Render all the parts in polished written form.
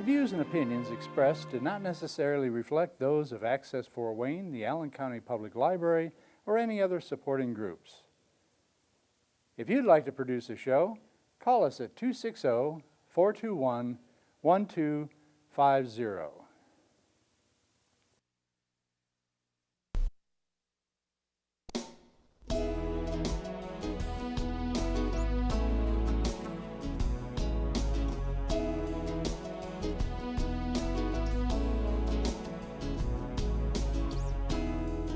The views and opinions expressed do not necessarily reflect those of Access Fort Wayne, the Allen County Public Library, or any other supporting groups. If you'd like to produce a show, call us at 260-421-1250.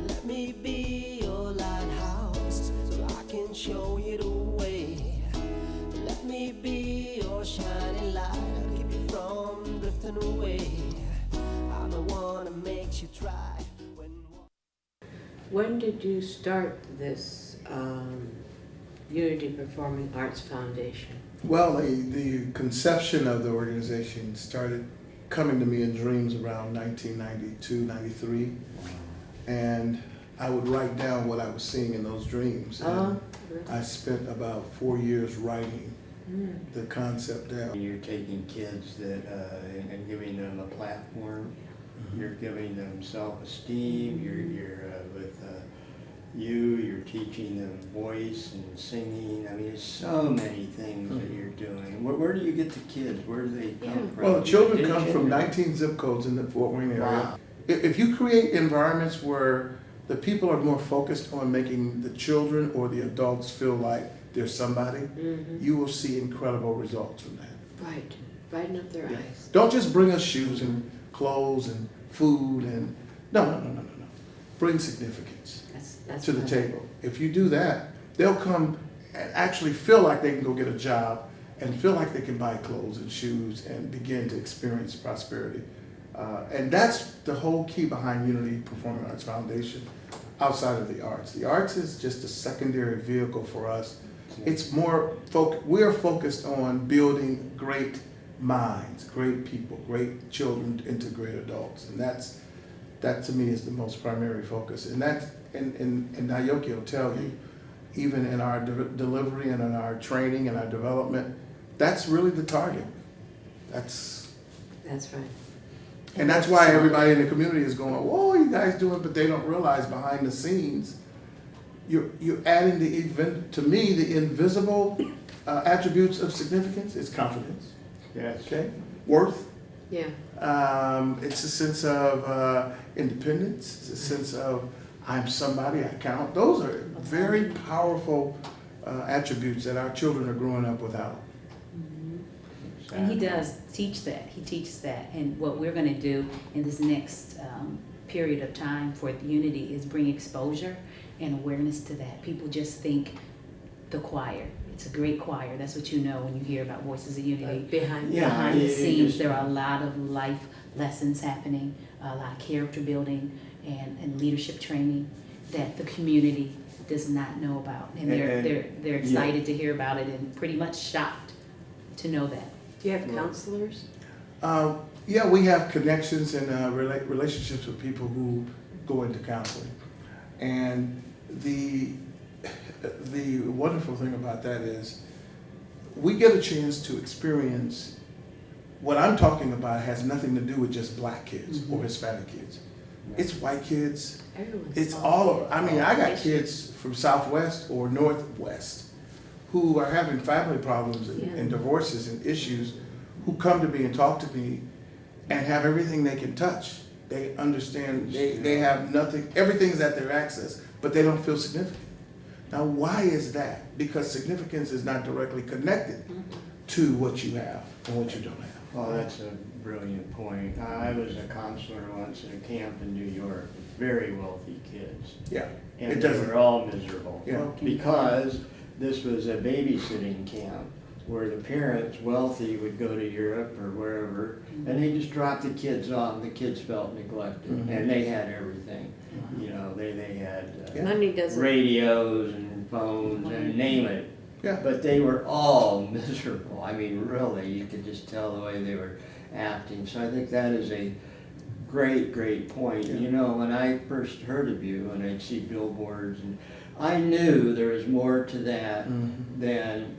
Let me be your lighthouse so I can show you the way. Let me be your shining light, I'll keep you from drifting away. I'm the one that makes you try. When did you start this Unity Performing Arts Foundation? Well, the conception of the organization started coming to me in dreams around 1992, 93. And I would write down what I was seeing in those dreams. And I spent about 4 years writing the concept down. You're taking kids that and giving them a platform. You're giving them self-esteem. You're with you're teaching them voice and singing. I mean, there's so many things that you're doing. Where do you get the kids? Where do they come from? Well, the children come from 19 zip codes in the Fort Wayne area. Wow. If you create environments where the people are more focused on making the children or the adults feel like they're somebody, you will see incredible results from that. Right, brighten up their eyes. Don't just bring us shoes and clothes and food and no. Bring significance That's to the right. table. If you do that, they'll come and actually feel like they can go get a job and feel like they can buy clothes and shoes and begin to experience prosperity. And that's the whole key behind Unity Performing Arts Foundation outside of the arts. The arts is just a secondary vehicle for us. It's more, we're focused on building great minds, great people, great children into great adults. And that to me is the most primary focus. And Niyoki will tell you, even in our delivery and in our training and our development, that's really the target. That's right. And that's why everybody in the community is going, whoa, you guys do it, but they don't realize behind the scenes, you're adding the event, to me, the invisible attributes of significance is confidence. Yes. Okay? Worth. Yeah. It's a sense of independence. It's a sense of I'm somebody, I count. Those are very powerful attributes that our children are growing up without. And he does teach that. He teaches that. And what we're going to do in this next period of time for Unity is bring exposure and awareness to that. People just think the choir. It's a great choir. That's what you know when you hear about Voices of Unity. Behind the scenes, there are a lot of life lessons happening, a lot of character building and leadership training that the community does not know about. And they're excited to hear about it and pretty much shocked to know that. Do you have counselors? Yeah, we have connections and relationships with people who go into counseling. And the wonderful thing about that is we get a chance to experience what I'm talking about has nothing to do with just black kids or Hispanic kids. It's white kids. It's all of, I mean, I got kids from Southwest or Northwest who are having family problems and divorces and issues who come to me and talk to me and have everything they can touch. They understand, they have nothing, everything's at their access, but they don't feel significant. Now, why is that? Because significance is not directly connected to what you have and what you don't have. Well, that's a brilliant point. I was a counselor once at a camp in New York with very wealthy kids. Yeah. And they were all miserable. Yeah. Because this was a babysitting camp where the parents, wealthy, would go to Europe or wherever, and they just dropped the kids off, and the kids felt neglected. And they had everything. You know, they had Money doesn't. radios and phones and name it. Yeah. But they were all miserable. I mean, really, you could just tell the way they were acting. So I think that is a great, great point. Yeah. You know, when I first heard of you and I'd see billboards, and I knew there was more to that than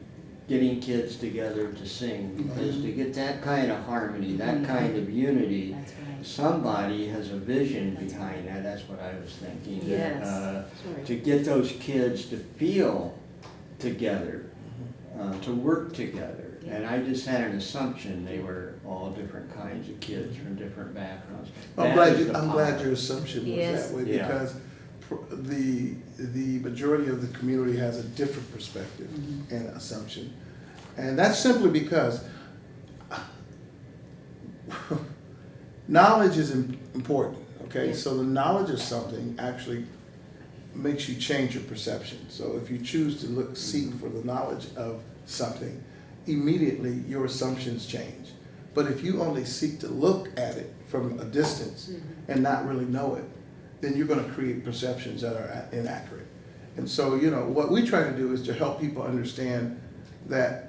getting kids together to sing, because to get that kind of harmony, that kind of unity, That's right. somebody has a vision behind that. That's what I was thinking. Yes. Sorry. To get those kids to feel together, to work together. And I just had an assumption they were all different kinds of kids from different backgrounds. I'm That is the glad power. your assumption was Yes. that way, Yeah. because the majority of the community has a different perspective and assumption. And that's simply because knowledge is important, okay? Yeah. So the knowledge of something actually makes you change your perception. So if you choose to seek for the knowledge of something, immediately your assumptions change. But if you only seek to look at it from a distance and not really know it, then you're going to create perceptions that are inaccurate. And so, you know, what we try to do is to help people understand that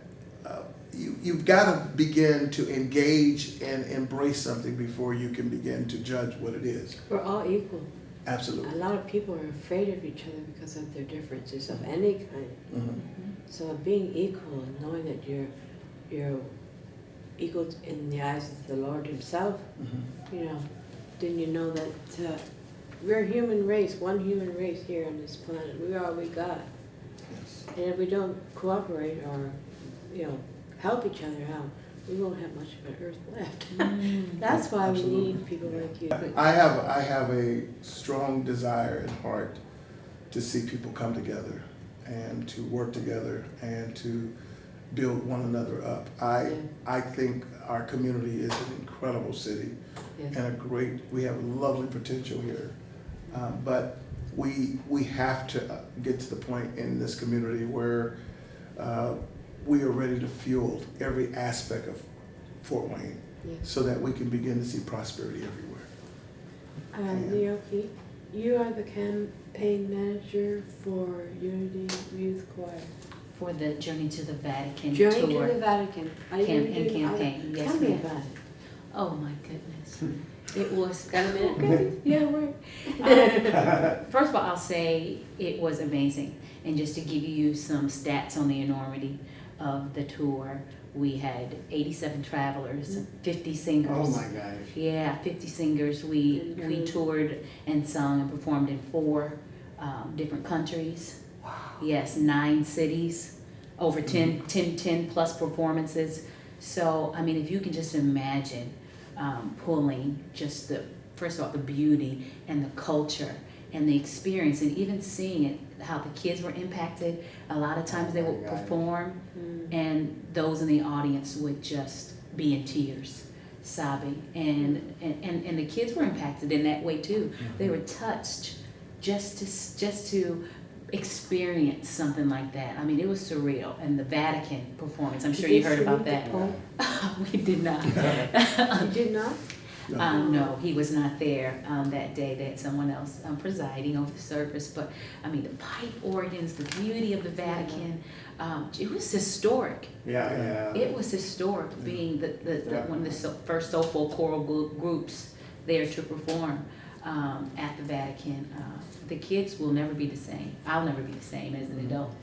you've got to begin to engage and embrace something before you can begin to judge what it is. We're all equal. Absolutely. A lot of people are afraid of each other because of their differences of any kind. Mhm. So being equal and knowing that you're equal in the eyes of the Lord Himself, you know, then you know that we're a human race, one human race here on this planet. We are all we got. Yes. And if we don't cooperate or, you know, help each other out, we won't have much of an earth left. That's why Absolutely. we need people like you. I have a strong desire and heart to see people come together and to work together and to build one another up. I think our community is an incredible city Yes. and we have lovely potential here. But we have to get to the point in this community where we are ready to fuel every aspect of Fort Wayne Yes. so that we can begin to see prosperity everywhere. Niyoki, you are the campaign manager for Unity Youth Choir. For the Journey to the Vatican Journey Tour. to the Vatican. Are you gonna do- Campaign, yes, Tell me ma'am. about it. Oh my goodness. It was, Got a minute? Okay. yeah, we're, first of all, I'll say it was amazing. And just to give you some stats on the enormity of the tour, we had 87 travelers, 50 singers. Oh my gosh. Yeah, 50 singers. We toured and sung and performed in 4 different countries. Wow. Yes, 9 cities, over 10 plus performances. So, I mean, if you can just imagine pulling just first of all, the beauty and the culture and the experience, and even seeing it, how the kids were impacted. A lot of times they would perform and those in the audience would just be in tears, sobbing. And the kids were impacted in that way too. They were touched just to experience something like that. I mean, it was surreal. And the Vatican performance, I'm sure you heard about that. We did not. You did not? No, he was not there that day. They had someone else presiding over the service. But I mean, the pipe organs, the beauty of the Vatican, it was historic. Yeah. It was historic being one of the first soulful choral groups there to perform at the Vatican. The kids will never be the same. I'll never be the same as an adult.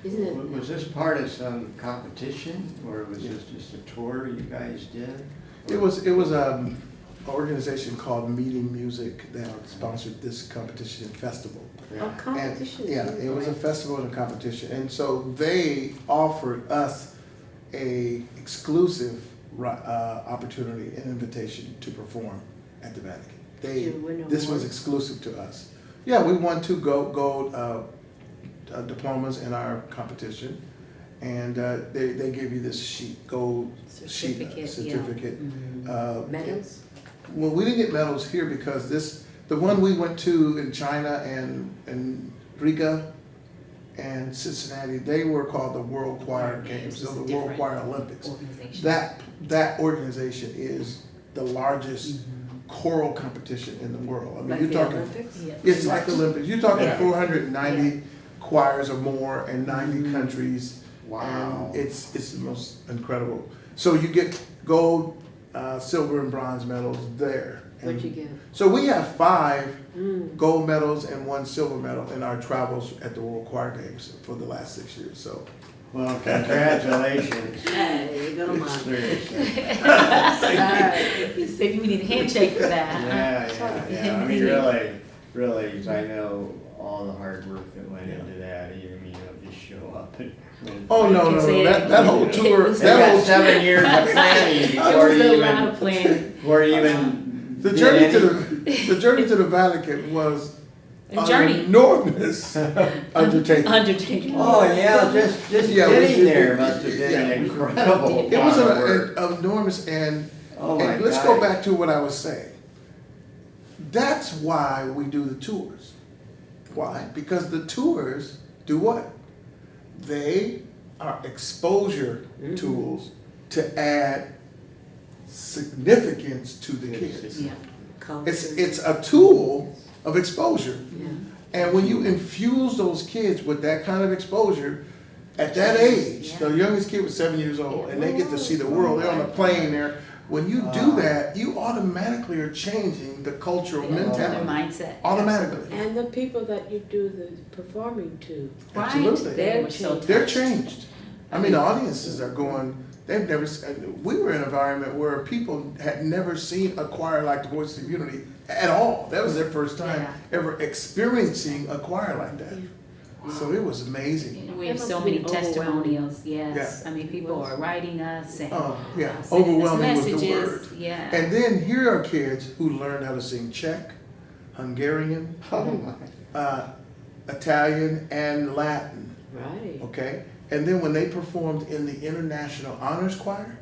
Isn't it? Was this part of some competition, or was this just a tour you guys did? It was an organization called Meeting Music that sponsored this competition and festival. Oh, And, competition. yeah, it was a festival and a competition, and so they offered us a exclusive opportunity, an invitation to perform at the Vatican. You win This was awards? exclusive to us. Yeah, we won 2 gold diplomas in our competition, and they give you this sheet, gold Certificate, certificate. yeah. Medals? Well, we didn't get medals here because the one we went to in China and Riga and Cincinnati, they were called the World Choir Games, It's so a the World different Choir Olympics. organization. That organization is the largest choral competition in the world. I mean, Like you're the talking, Olympics? Yeah. it's like Olympics. You're talking Yeah. 490 choirs or more in 90 countries. Wow. And it's the most incredible. So you get gold, silver, and bronze medals there. What'd you And get? so we have 5 gold medals and 1 silver medal in our travels at the World Choir Games for the last 6 years. So Well, congratulations. Hey, you go, Mom. Seriously. Alright. You said you need a handshake for that. Yeah. I mean, really, 'cause I know all the hard work that went into that. You don't just show up and. oh no, that whole tour, They got that whole 7 years of planning It before was you a lot of even, planning. before you even. the did journey to any- the journey to the Vatican was A journey. an enormous undertaking. Undertaking. Oh, yeah, just Yeah, we getting did- there must have been yeah. an incredible. It was amount of work. an enormous, and Oh my let's God. go back to what I was saying. That's why we do the tours. Why? Because the tours do what? They are exposure tools to add significance to the kids. Yeah. It's a tool of exposure. Yeah. And when you infuse those kids with that kind of exposure, at that age, Yeah. the youngest kid was 7 years old, and they get to see the world. They're on a plane there. When you do that, you automatically are changing the cultural Their mentality. mindset. Automatically. And the people that you do the performing to, Right. Absolutely. They were so They're They're touched. changed. I mean, the audiences are going, they've never, we were in an environment where people had never seen a choir like the Voices of Unity at all. That was their first time Yeah. ever experiencing a choir like that. So it was amazing. We have It so must many be overwhelming. testimonials, yes. Yeah. I mean, people are writing us and Oh, yeah, sending us overwhelming was the messages. word. Yeah. And then here are kids who learned how to sing Czech, Hungarian, Oh, my. Italian, and Latin, right? okay? And then when they performed in the International Honors Choir,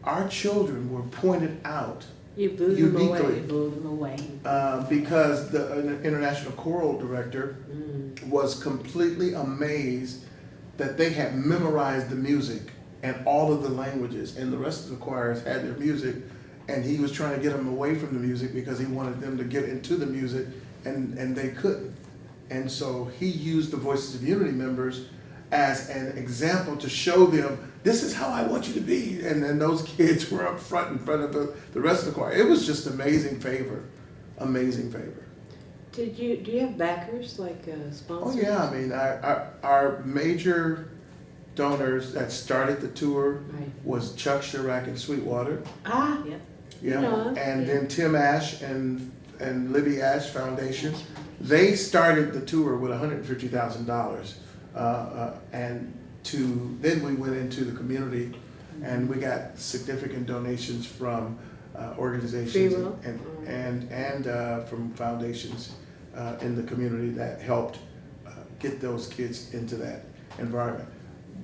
our children were pointed out You blew them Uniquely. away. Blew them away. because the international choral director was completely amazed that they had memorized the music and all of the languages, and the rest of the choirs had their music, and he was trying to get them away from the music because he wanted them to get into the music, and they couldn't. And so he used the Voices of Unity members as an example to show them, this is how I want you to be. And then those kids were up front in front of the rest of the choir. It was just amazing favor, amazing favor. Do you have backers like Oh sponsors? yeah, I mean, our major donors that started the tour Right. was Chuck Chirac and Sweetwater. Ah, Yep. Yeah, know, and yeah. then Tim Ash and Libby Ash Foundation. They started the tour with $150,000, and then we went into the community, and we got significant donations from organizations Free will? and from foundations in the community that helped get those kids into that environment.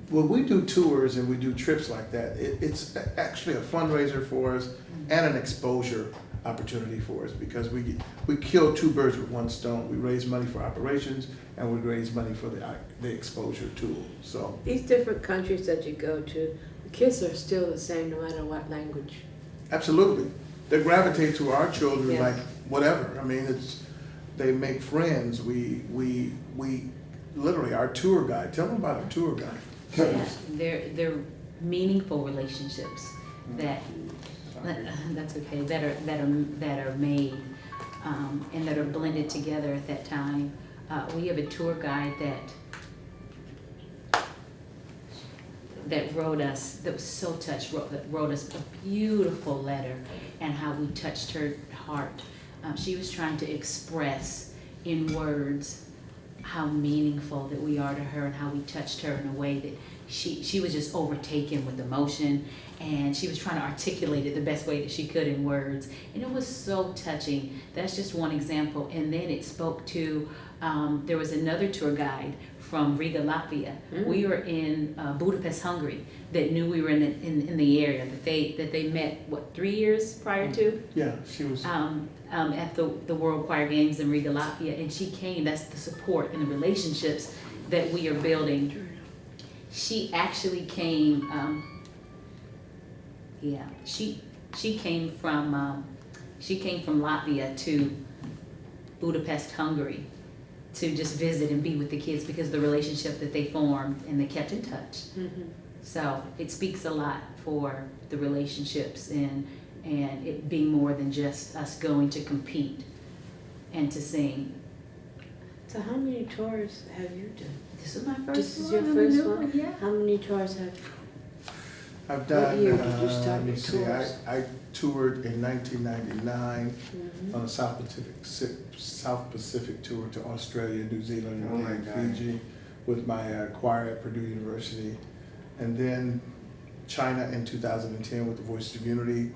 When we do tours and we do trips like that, it's actually a fundraiser for us and an exposure opportunity for us, because we kill 2 birds with 1 stone. We raise money for operations, and we raise money for the exposure tool. So these different countries that you go to, the kids are still the same no matter what language. absolutely, they gravitate to our children Yes. like whatever. I mean, they make friends. We literally, our tour guide. Tell them about our tour guide. Yeah. They're meaningful relationships that that's okay, that are made and that are blended together at that time. We have a tour guide that wrote us, that was so touched, wrote us a beautiful letter, and how we touched her heart. She was trying to express in words how meaningful that we are to her and how we touched her in a way that she was just overtaken with emotion, and she was trying to articulate it the best way that she could in words, and it was so touching. That's just one example. And then it spoke to, there was another tour guide from Riga, Latvia. We were in Budapest, Hungary, that knew we were in the area, that they met, what, 3 years prior to? Yeah, she was. At the World Choir Games in Riga, Latvia, and she came. That's the support and the relationships that we are building. She actually came. She came from Latvia to Budapest, Hungary, to just visit and be with the kids because of the relationship that they formed and they kept in touch. So it speaks a lot for the relationships and it being more than just us going to compete and to sing. So how many tours have you done? This is my first one. This is your first one? Yeah. How many tours have I've done. What year did you start let me your see, tours? I toured in 1999 Mm-hmm. on a South Pacific tour to Australia, New Zealand, Oh my and God. Fiji with my choir at Purdue University, and then China in 2010 with the Voices of Unity,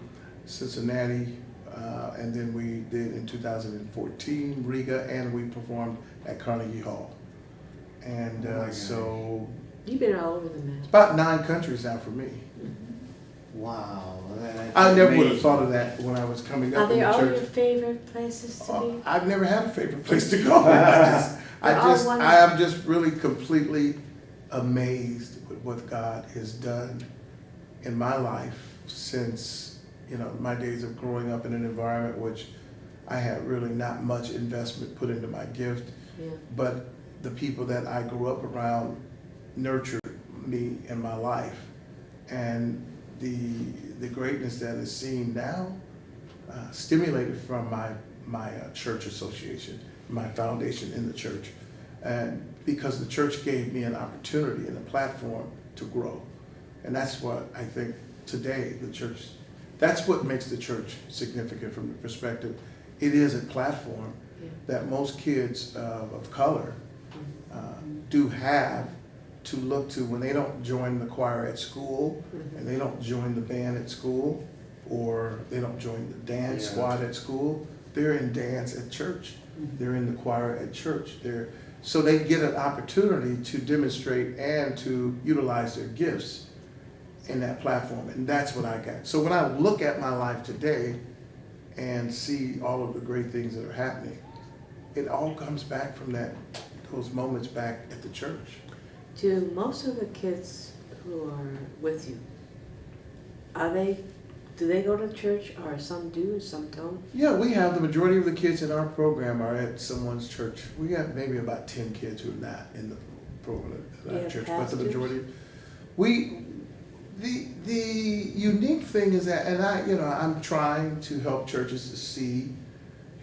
Cincinnati, and then we did in 2014 Riga, and we performed at Carnegie Hall. And Oh my gosh. so You've been all over the map. it's about 9 countries now for me. Wow. That's I never would have amazing. thought of that when I was coming Are up in they the all your church. favorite places to be? I've never had a favorite place to go. I am just really completely amazed with what God has done in my life since, my days of growing up in an environment which I had really not much investment put into my gift, Yeah. but the people that I grew up around nurtured me in my life. And the greatness that is seen now, stimulated from my church association, my foundation in the church. And because the church gave me an opportunity and a platform to grow. And that's what I think today the church, that's what makes the church significant from the perspective. It is a platform Yeah. that most kids of color do have to look to when they don't join the choir at school, and they don't join the band at school, or they don't join the dance Yeah. squad at school. They're in dance at church. They're in the choir at church. So they get an opportunity to demonstrate and to utilize their gifts in that platform, and that's what I got. So when I look at my life today and see all of the great things that are happening, it all comes back from those moments back at the church. Do most of the kids who are with you, do they go to church, or some do and some don't? Yeah, we have the majority of the kids in our program are at someone's church. We got maybe about 10 kids who are not in the program at our Yeah, church, but the pastors? majority. The unique thing is that, and I'm trying to help churches to see,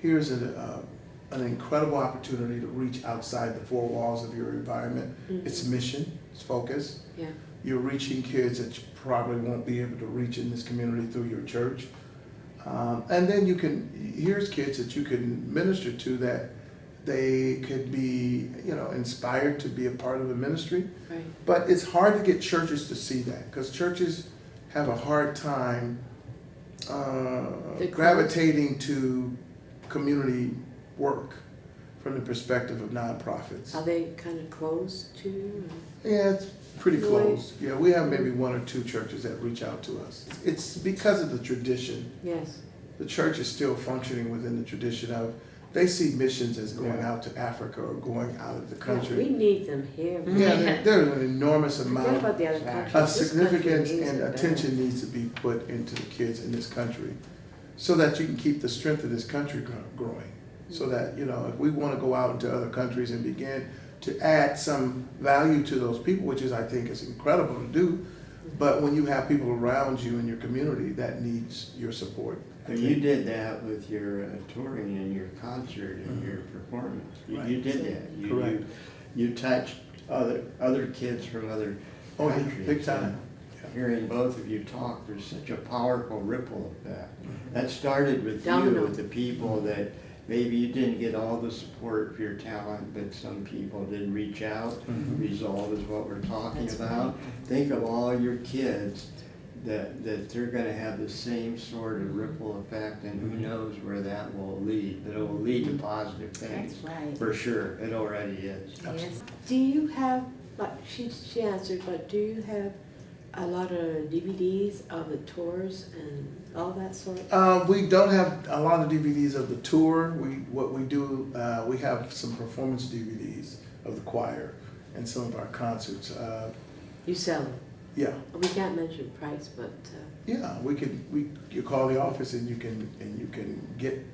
here's an incredible opportunity to reach outside the 4 walls of your environment. Mhm. It's mission, it's focus. Yeah. You're reaching kids that you probably won't be able to reach in this community through your church. And then here's kids that you can minister to that they could be, inspired to be a part of the ministry. Right. But it's hard to get churches to see that, because churches have a hard time gravitating to community work from the perspective of nonprofits. Are they kind of closed to you? Yeah, it's pretty Really? close. Yeah, we have maybe 1 or 2 churches that reach out to us. It's because of the tradition. Yes. The church is still functioning within the tradition of, they see missions as going Yeah. out to Africa or going out of the Yeah, country. we need them here. Yeah, there's an enormous Forget amount about the other countries. of This country significance needs and it bad. attention needs to be put into the kids in this country so that you can keep the strength of this country growing. So that, if we want to go out into other countries and begin to add some value to those people, which I think is incredible to do, but when you have people around you in your community that needs your support. I But think- you did that with your touring and your concert and your performance. You Right. did that. Correct. You touched other kids from other Oh, yeah, countries. big time. Hearing both of you talk, there's such a powerful ripple effect. That started with you, Domino. with the people that maybe you didn't get all the support for your talent, but some people did reach out. Result is what we're talking That's about. right. Think of all your kids that they're going to have the same sort of ripple effect, and who knows where that will lead. But it will lead to positive things. That's right. For sure. It already is. Yes. Do you have, like she answered, but do you have a lot of DVDs of the tours and all that sort? We don't have a lot of DVDs of the tour. What we do, we have some performance DVDs of the choir and some of our concerts. You sell them? Yeah, We can't mention price, but yeah. You call the office and you can get.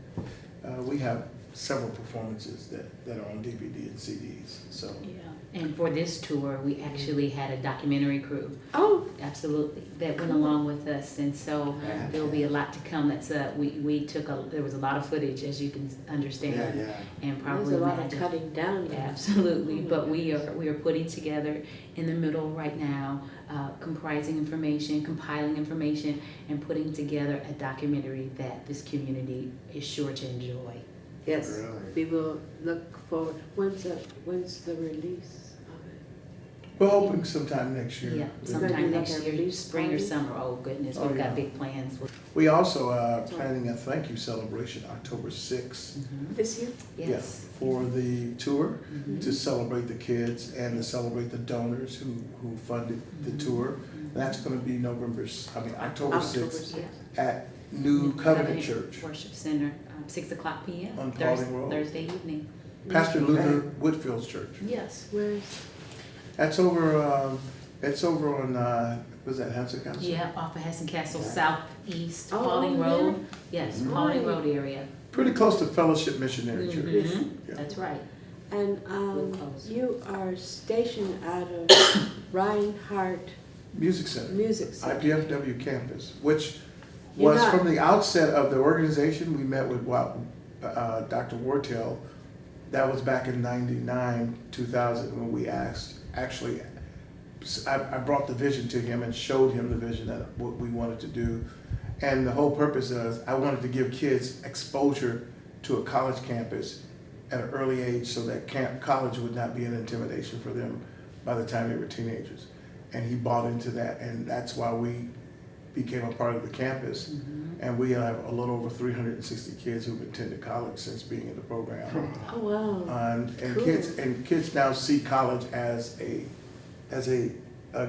We have several performances that are on DVD and CDs. So Yeah. And for this tour, we actually had a documentary crew. oh, Absolutely, that went along with us, and so there will be a lot to come. That's there was a lot of footage, as you can understand, Yeah. and there's probably a lot of imagine. cutting down there. Absolutely, but we are putting together in the middle right now, compiling information, and putting together a documentary that this community is sure to enjoy. Yes, Really? we will look forward. When's the release of it? we're hoping sometime next year. Yeah, Maybe sometime like next a year, release spring or party? summer. Oh goodness, Oh, we've yeah. got big plans. We also are planning a thank you celebration October 6th. This year? Yes. For the tour, to celebrate the kids and to celebrate the donors who funded the tour. And that's going to be October 6th at New Covenant Church. Worship Center, 6 o'clock p.m. On Paulding Road. Thursday evening. Pastor Luther Whitfield's church. Yes. Where is? That's over. It's over on. Was that Hampton Castle? Yeah, off of Hassan Castle, Yeah. southeast, Oh, Paulding yeah. Road. Yes, Paulding Right. Road area. Pretty close to Fellowship Missionary Church. Mhm. Yeah. That's right. And Real close. you are stationed out of Reinhardt Music Center. Music Center. IPFW campus, which You're was not- from the outset of the organization. We met with Dr. Wartell. That was back in '99, 2000, when we actually, I brought the vision to him and showed him the vision that what we wanted to do. And the whole purpose is I wanted to give kids exposure to a college campus at an early age so that college would not be an intimidation for them by the time they were teenagers. And he bought into that, and that's why we became a part of the campus. And we have a little over 360 kids who've attended college since being in the program. Oh, wow. And Cool. kids now see college as a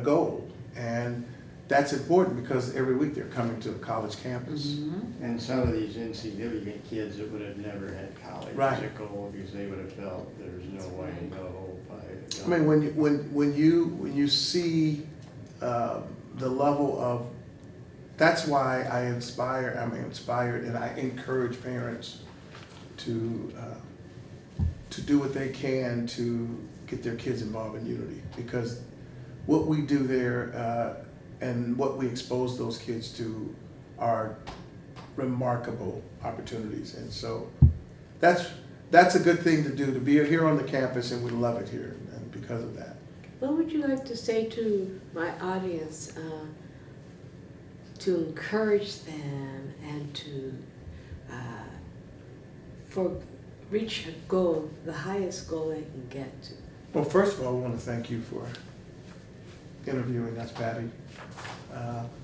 goal, and that's important because every week they're coming to a college campus. And some of these insignificant kids that would have never had college Right. as a goal because they would have felt there's no way to go. I mean, when you see the level of, that's why I'm inspired, and I encourage parents to do what they can to get their kids involved in Unity, because what we do there and what we expose those kids to are remarkable opportunities, and so that's a good thing to do, to be here on the campus, and we love it here, and because of that. What would you like to say to my audience to encourage them and to reach a goal, the highest goal they can get to? Well, first of all, I want to thank you for interviewing us, Patty,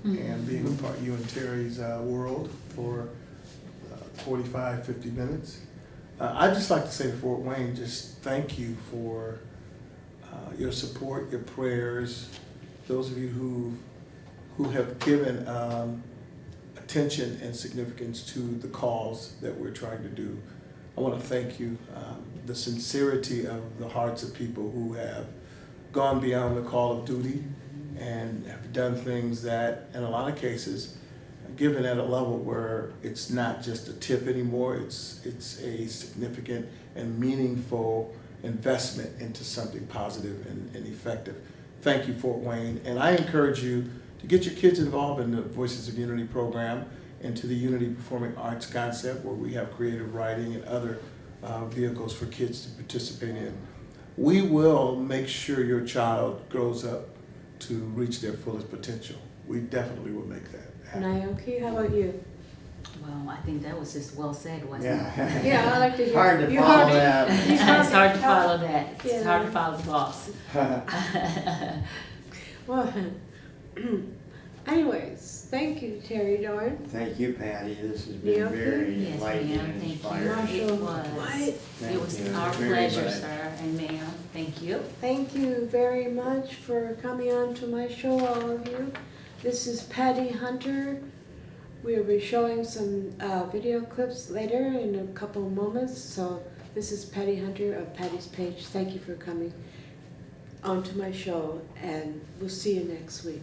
and being a part of you and Terry's world for 45, 50 minutes. I'd just like to say to Fort Wayne, just thank you for your support, your prayers, those of you who have given attention and significance to the cause that we're trying to do. I want to thank you, the sincerity of the hearts of people who have gone beyond the call of duty and have done things that, in a lot of cases, given at a level where it's not just a tip anymore, it's a significant and meaningful investment into something positive and effective. Thank you, Fort Wayne. And I encourage you to get your kids involved in the Voices of Unity program and to the Unity Performing Arts concept, where we have creative writing and other vehicles for kids to participate in. We will make sure your child grows up to reach their fullest potential. We definitely will make that happen. Niyoki, how about you? Well, I think that was just well said, wasn't it? Yeah. Yeah, I like to hear. Hard to you follow hardly- that. It's hard to follow that. It's Yeah. hard to follow the boss. Well, anyways, thank you, Terry Doran. Thank you, Patty. This has been Niyoki? very Yes, enlightening ma'am, and thank you. inspiring. Marshall. It was. What? It was Thank you our very pleasure, much. sir and ma'am. Thank you. Thank you very much for coming on to my show, all of you. This is Patty Hunter. We'll be showing some video clips later in a couple of moments. So this is Patty Hunter of Patty's Page. Thank you for coming onto my show, and we'll see you next week.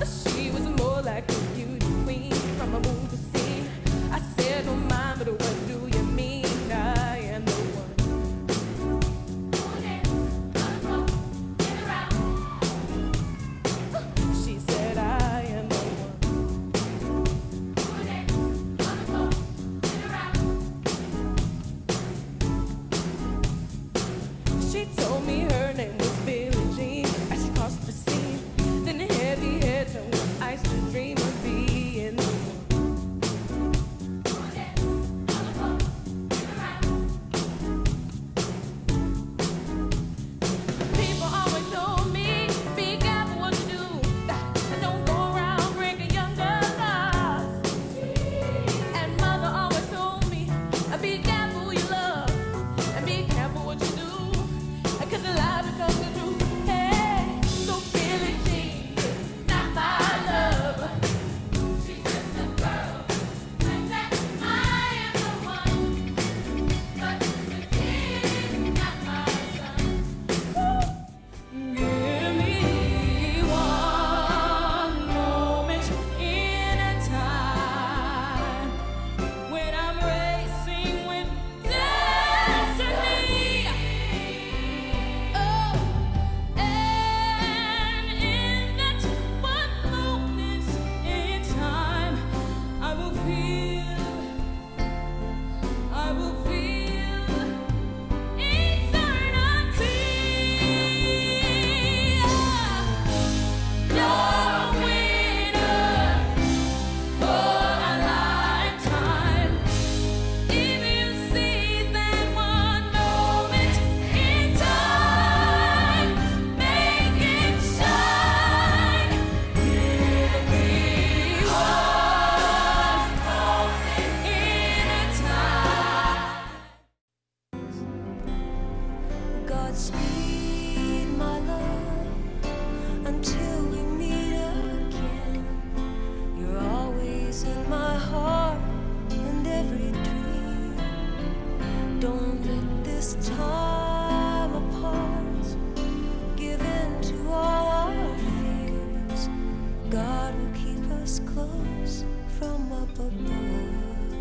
She was more like a beauty queen from a movie scene. I said, no mind, but what do you mean? I am the one. She said, I am the one. She told me her name was Billie Jean as she crossed the scene. Then the heavy head turned with ice to dream of being the one. People always told me, be careful what you do. Don't go around breaking young girls' hearts. And mother always told me, be careful who you love. And be careful what you do. 'Cause the lie becomes the truth. Hey, so Billie Jean is not my love. She's just a girl. And that I am the one. But the kid is not my son. Give me one moment in a time when I'm racing with destiny. Oh, and in that one moment in time, I will feel eternity. You're a winner for a lifetime. If you see that one moment in time, make it shine. Give me one moment in a time. Godspeed, my love, until we meet again. You're always in my heart and every dream. Don't let this time apart give in to all our fears. God will keep us close from up above.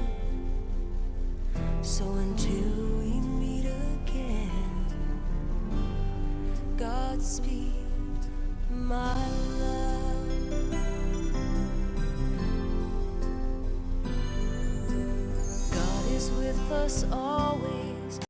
So until we meet again, Godspeed, my love. God is with us all.